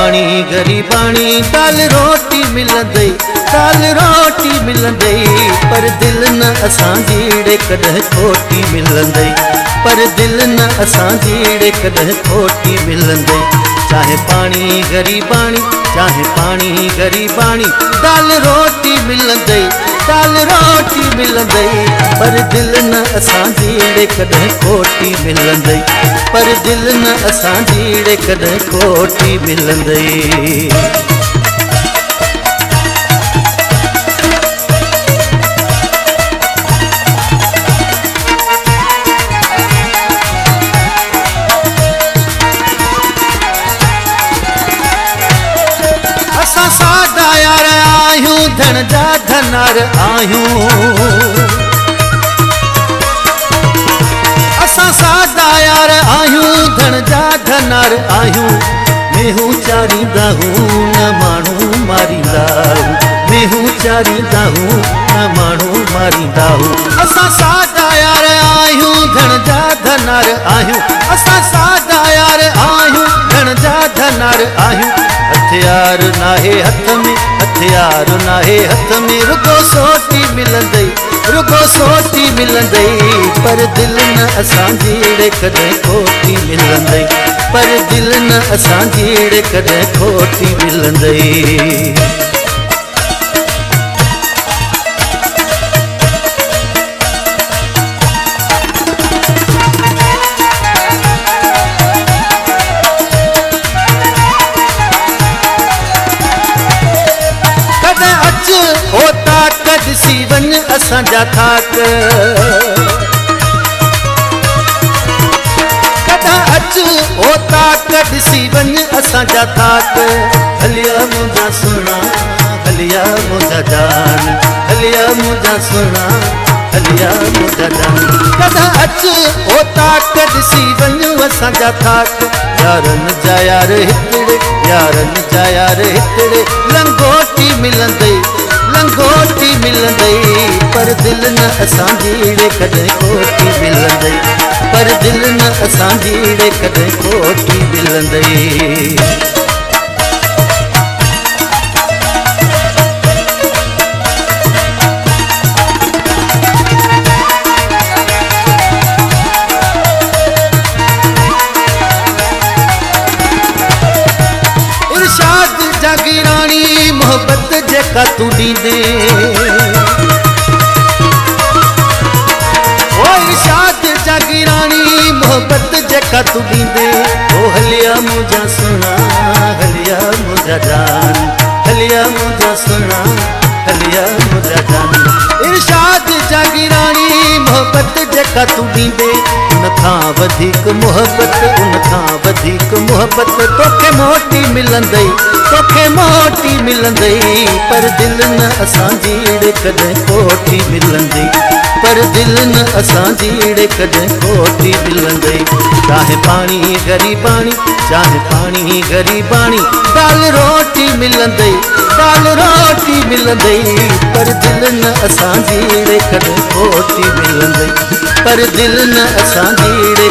पानी गरीबाणी दाल रोटी मिलंदई, दाल रोटी मिलंदई, पर दिल न असां जीड़े कॾहिं खोटी मिलंदई, पर दिल न असां जीड़े कॾहिं खोटी मिलंदई। चाहे पानी गरीबाणी, चाहे पानी गरीबाणी, दाल रोटी मिलंदई, दाल रोटी मिलंदई, पर दिल न असां जीड़े कॾहिं खोटी मिलंदई, पर दिल न असां जीड़े कॾहिं खोटी मिलंदई। असां सादा यार आहियूं, धन जा धनार आहियूं, असां सादा यार आहियूं, धन जा धनार आहियूं। मेहूं चारींदा हूं न माण्हू मारींदा हूं, मेहूं चारींदा हूं न माण्हू मारींदा हूं। असां सादा यार आहियूं, धन जा धनार आहियूं, असां सादा यार आहियूं, धन जा धनार आहियूं। हथियार नाहे हथ में, हथियार नाहे हथ में, रुगो सोटी मिलंदई, रुगो सोटी मिलंदई, पर दिल न असां जीड़े कॾहिं खोटी मिलंदई, पर दिल न असां जीड़े कॾहिं खोटी मिलंदई। होता कदसी वन असां जा थाक, कदा अच होता कदसी वन असां जा थाक। हलिया मुंहिंजा सुना, हलिया मुंहिंजा जान, हलिया मुंहिंजा सुना, हलिया मुंहिंजा जान। कदा अच होता कदसी वन असां जा थाक। यारन जा यार हिकिड़े, यारन जा यार हिकिड़े, लंगोटी मिलंदई, लंगोटी मिलंदई, पर दिल न असां जीड़े कॾहिं खोटी मिलंदई, पर दिल न असां जीड़े कॾहिं खोटी मिलंदई। जागीरानी मोहब्बत जेका तू ॾींदे, ओ इरशाद जागीरानी मोहब्बत जेका तू ॾींदे। ओ हलिया मुंहिंजा सुना, हलिया मुंहिंजा जान, हलिया मुंहिंजा सुना, हलिया मुंहिंजा जान। इरशाद जागीरानी मोहब्बत जेका तू ॾींदे, उनखां वधीक मोहब्बत, उनखां वधीक मोहब्बत तोखे मोटी मिलंदई, तोखे मोटी मिलंदई, पर दिल न असां जीड़े कॾहिं खोटी मिलंदई, पर दिल न असां जीड़े कॾहिं खोटी मिलंदई। चाहे पानी गरीबाणी, चाहे पानी गरीबाणी, दाल रोटी मिलंदई, दाल रोटी मिलंदई, पर दिल न असां जीड़े कॾहिं खोटी मिलंदई, पर दिल न असां जीड़े